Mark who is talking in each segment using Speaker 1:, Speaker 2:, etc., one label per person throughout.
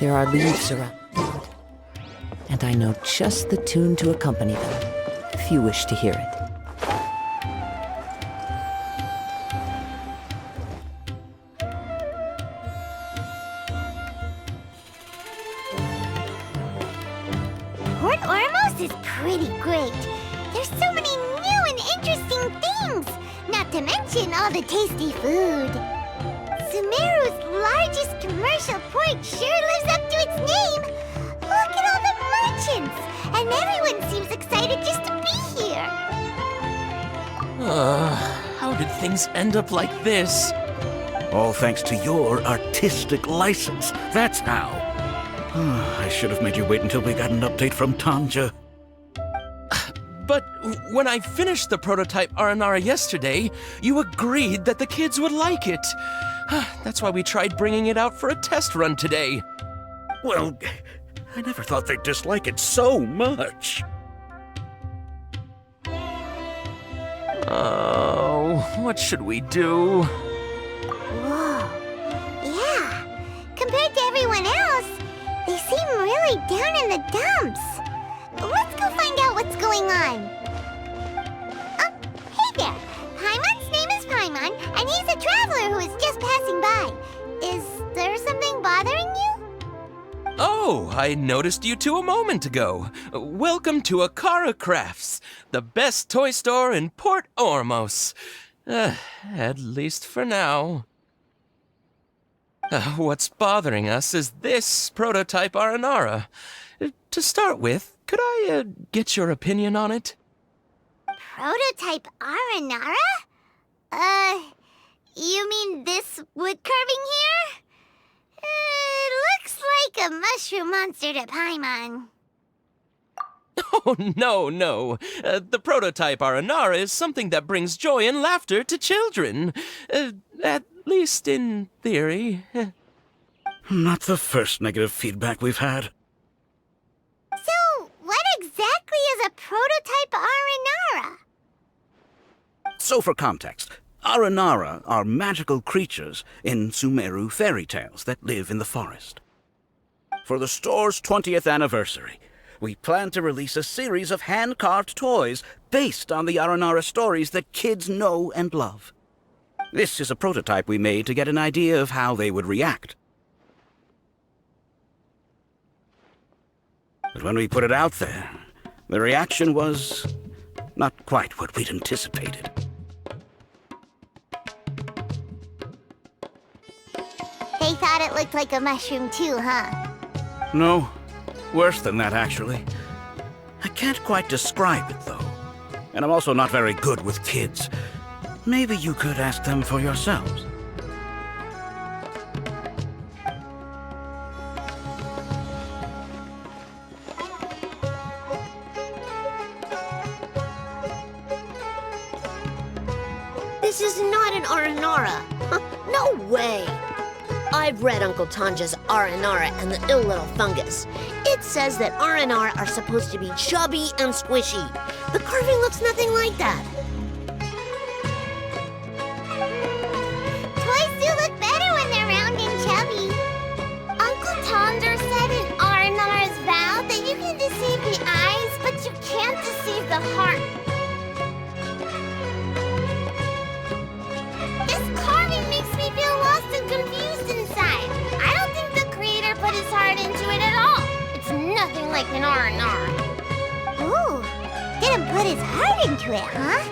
Speaker 1: There are leaves around the wood, and I know just the tune to accompany them, if you wish to hear it.
Speaker 2: Port Ormos is pretty great. There's so many new and interesting things, not to mention all the tasty food. Sumeru's largest commercial port sure lives up to its name. Look at all the merchants, and everyone seems excited just to be here.
Speaker 3: How did things end up like this?
Speaker 4: All thanks to your artistic license. That's how. I should have made you wait until we got an update from Tanja.
Speaker 3: But when I finished the prototype Aranara yesterday, you agreed that the kids would like it. That's why we tried bringing it out for a test run today.
Speaker 4: Well, I never thought they'd dislike it so much.
Speaker 3: Oh, what should we do?
Speaker 2: Whoa. Yeah. Compared to everyone else, they seem really down in the dumps. Let's go find out what's going on. Oh, hey there. Paimon's name is Paimon, and he's a traveler who is just passing by. Is there something bothering you?
Speaker 3: Oh, I noticed you two a moment ago. Welcome to Akara Crafts, the best toy store in Port Ormos. At least for now. What's bothering us is this prototype Aranara. To start with, could I get your opinion on it?
Speaker 2: Prototype Aranara? You mean this wood carving here? It looks like a mushroom monster to Paimon.
Speaker 3: Oh, no. The prototype Aranara is something that brings joy and laughter to children. At least in theory.
Speaker 4: Not the first negative feedback we've had.
Speaker 2: So, what exactly is a prototype Aranara?
Speaker 4: So for context, Aranara are magical creatures in Sumeru fairy tales that live in the forest. For the store's 20th anniversary, we plan to release a series of hand-carved toys based on the Aranara stories that kids know and love. This is a prototype we made to get an idea of how they would react. But when we put it out there, the reaction was not quite what we'd anticipated.
Speaker 2: They thought it looked like a mushroom too, huh?
Speaker 4: No, worse than that, actually. I can't quite describe it, though. And I'm also not very good with kids. Maybe you could ask them for yourselves.
Speaker 5: This is not an Aranara. No way. I've read Uncle Tanja's Aranara and the Ill Little Fungus. It says that Aranara are supposed to be chubby and squishy. The carving looks nothing like that.
Speaker 2: Toys do look better when they're round and chubby. Uncle Tonder said in Aranara's vow that you can deceive the eyes, but you can't deceive the heart. This carving makes me feel lost and confused inside. I don't think the creator put his heart into it at all. It's nothing like an Aranara. Ooh, didn't put his heart into it, huh?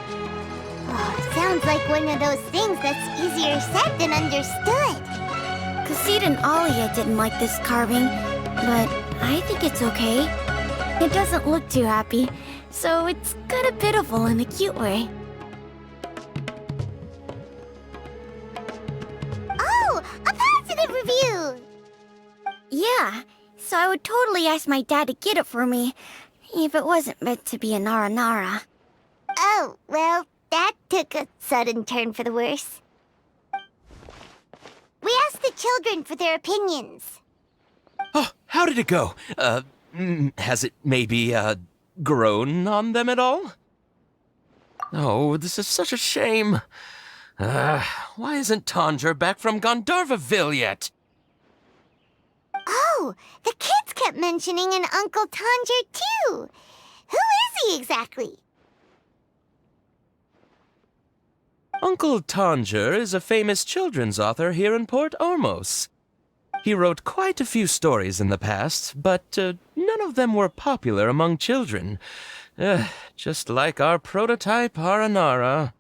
Speaker 2: Oh, sounds like one of those things that's easier said than understood.
Speaker 6: Kassid and Alia didn't like this carving, but I think it's okay. It doesn't look too happy, so it's kind of pitiful in a cute way.
Speaker 2: Oh, a positive review!
Speaker 6: Yeah, so I would totally ask my dad to get it for me, if it wasn't meant to be an Aranara.
Speaker 2: Oh, well, that took a sudden turn for the worse. We asked the children for their opinions.
Speaker 3: Oh, how did it go? Has it maybe, grown on them at all? Oh, this is such a shame. Why isn't Tanja back from Gandharvaville yet?
Speaker 2: Oh, the kids kept mentioning an Uncle Tanger, too. Who is he exactly?
Speaker 3: Uncle Tanger is a famous children's author here in Port Ormos. He wrote quite a few stories in the past, but none of them were popular among children. Just like our prototype Aranara.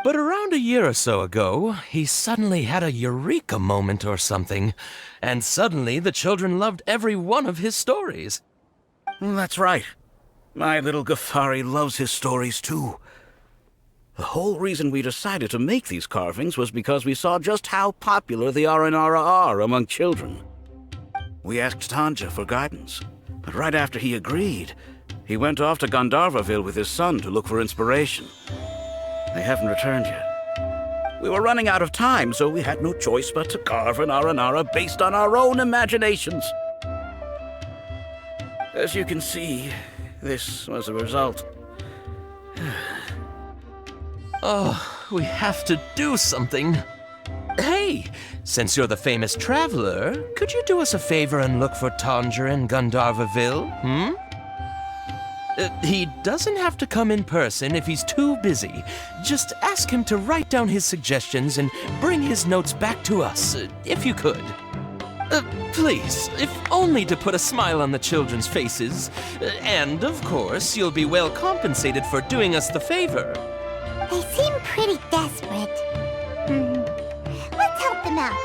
Speaker 3: But around a year or so ago, he suddenly had a eureka moment or something, and suddenly the children loved every one of his stories.
Speaker 4: That's right. My little Ghaffari loves his stories too. The whole reason we decided to make these carvings was because we saw just how popular the Aranara are among children. We asked Tanja for guidance, but right after he agreed, he went off to Gandharvaville with his son to look for inspiration. They haven't returned yet. We were running out of time, so we had no choice but to carve an Aranara based on our own imaginations. As you can see, this was the result.
Speaker 3: Oh, we have to do something. Hey, since you're the famous traveler, could you do us a favor and look for Tanger in Gandharvaville, he doesn't have to come in person if he's too busy. Just ask him to write down his suggestions and bring his notes back to us, if you could. Please, if only to put a smile on the children's faces. And, of course, you'll be well compensated for doing us the favor.
Speaker 2: They seem pretty desperate. Let's help them out.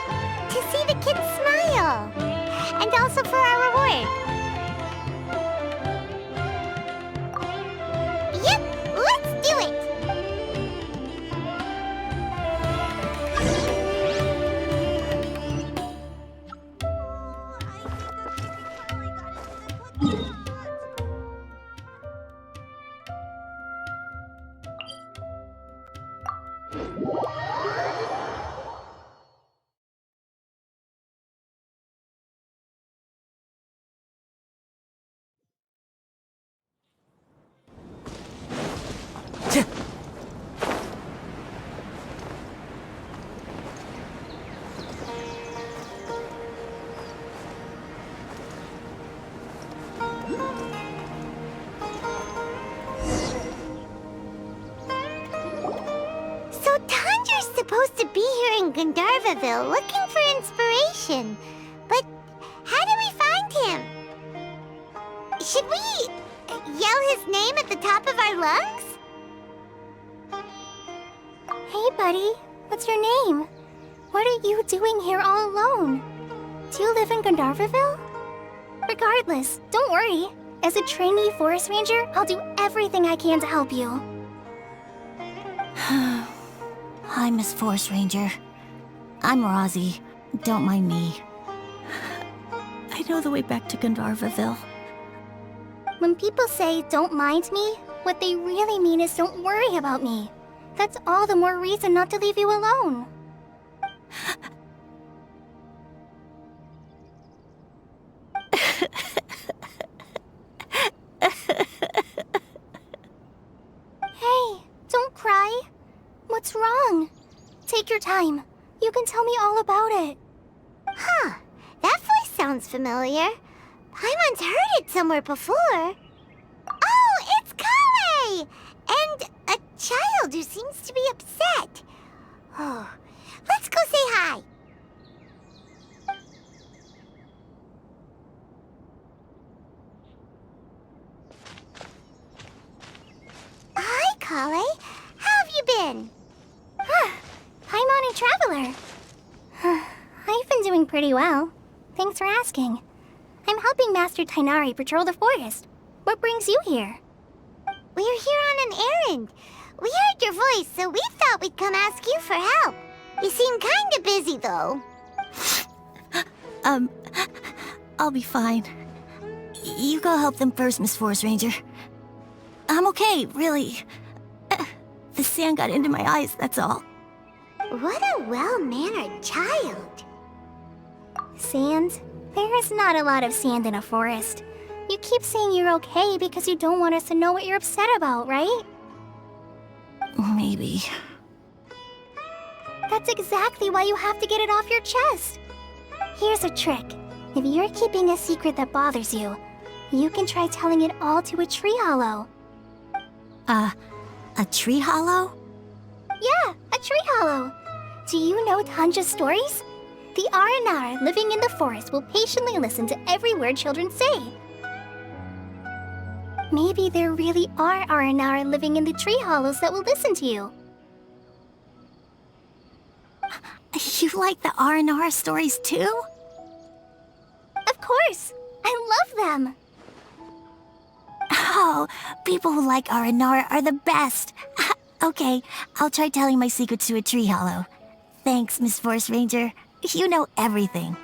Speaker 2: To see the kids smile. And also for our reward. Yep, let's do it! Supposed to be here in Gandharvaville looking for inspiration. But how do we find him? Should we yell his name at the top of our lungs?
Speaker 6: Hey, buddy. What's your name? What are you doing here all alone? Do you live in Gandharvaville? Regardless, don't worry. As a trainee forest ranger, I'll do everything I can to help you. Hi, Miss Forest Ranger. I'm Rozzy. Don't mind me. I know the way back to Gandharvaville. When people say, don't mind me, what they really mean is don't worry about me. That's all the more reason not to leave you alone. Hey, don't cry. What's wrong? Take your time. You can tell me all about it.
Speaker 2: Huh, that voice sounds familiar. Paimon's heard it somewhere before. Oh, it's Collei! And a child who seems to be upset. Oh, let's go say hi. Hi, Collei. How have you been?
Speaker 6: Paimon and Traveler. I've been doing pretty well. Thanks for asking. I'm helping Master Tighnari patrol the forest. What brings you here?
Speaker 2: We're here on an errand. We heard your voice, so we thought we'd come ask you for help. You seem kinda busy, though.
Speaker 6: I'll be fine. You go help them first, Miss Forest Ranger. I'm okay, really. The sand got into my eyes, that's all.
Speaker 2: What a well-mannered child.
Speaker 6: Sand? There is not a lot of sand in a forest. You keep saying you're okay because you don't want us to know what you're upset about, right? Maybe. That's exactly why you have to get it off your chest. Here's a trick. If you're keeping a secret that bothers you, you can try telling it all to a tree hollow. A tree hollow? Yeah, a tree hollow. Do you know Tanja's stories? The Aranara living in the forest will patiently listen to every word children say. Maybe there really are Aranara living in the tree hollows that will listen to you. You like the Aranara stories too? Of course! I love them! Oh, people who like Aranara are the best! Okay, I'll try telling my secrets to a tree hollow. Thanks, Miss Forest Ranger. You know everything.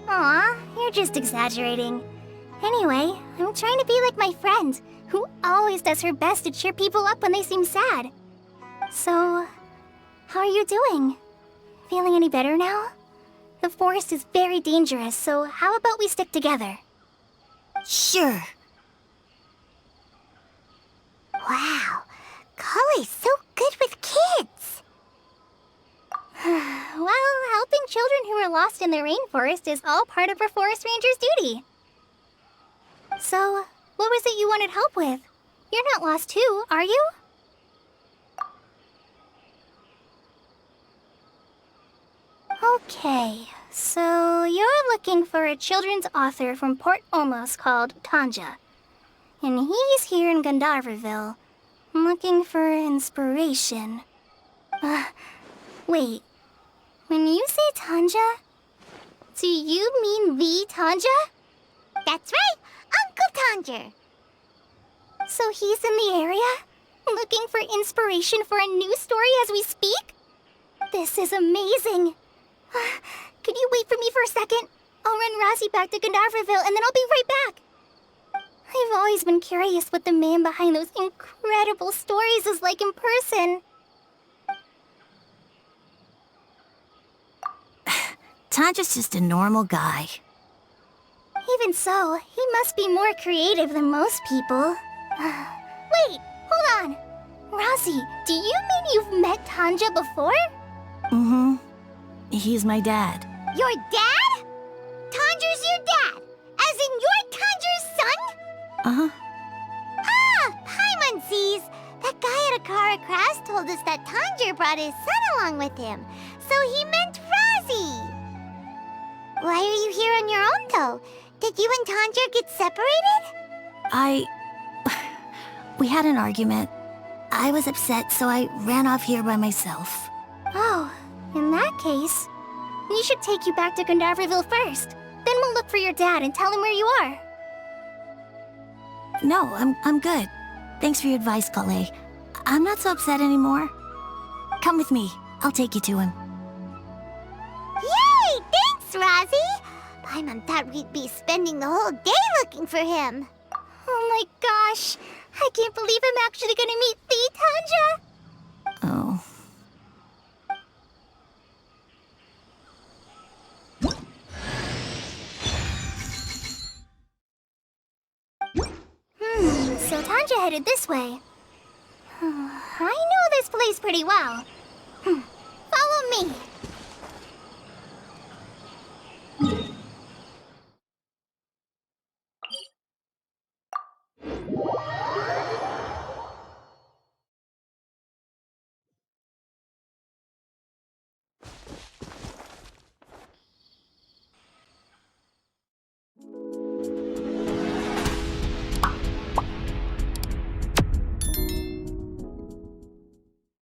Speaker 6: Aw, you're just exaggerating. Anyway, I'm trying to be like my friend, who always does her best to cheer people up when they seem sad. So, how are you doing? Feeling any better now? The forest is very dangerous, so how about we stick together? Sure.
Speaker 2: Wow, Collei's so good with kids.
Speaker 6: Well, helping children who are lost in the rainforest is all part of our forest ranger's duty. So, what was it you wanted help with? You're not lost too, are you? Okay, so you're looking for a children's author from Port Olmos called Tanja. And he's here in Gandharvaville, looking for inspiration. Wait, when you say Tanja, do you mean the Tanja?
Speaker 2: That's right, Uncle Tanger.
Speaker 6: So he's in the area, looking for inspiration for a new story as we speak? This is amazing. Could you wait for me for a second? I'll run Razi back to Gandharvaville and then I'll be right back. I've always been curious what the man behind those incredible stories is like in person. Tanja's just a normal guy. Even so, he must be more creative than most people. Wait, hold on. Razi, do you mean you've met Tanja before? Mm-hmm. He's my dad.
Speaker 2: Your dad? Tanger's your dad? As in you're Tanger's son?
Speaker 6: Uh-huh.
Speaker 2: Ah, Paimonsees! That guy at Akara Crafts told us that Tanger brought his son along with him. So he meant Razi. Why are you here on your own, though? Did you and Tanger get separated?
Speaker 6: We had an argument. I was upset, so I ran off here by myself. Oh, in that case, we should take you back to Gandharvaville first. Then we'll look for your dad and tell him where you are. No, I'm good. Thanks for your advice, Collei. I'm not so upset anymore. Come with me. I'll take you to him.
Speaker 2: Yay! Thanks, Razi! Paimon thought we'd be spending the whole day looking for him.
Speaker 6: Oh my gosh! I can't believe I'm actually gonna meet the Tanja! Oh. So Tanja headed this way. I know this place pretty well. Follow me.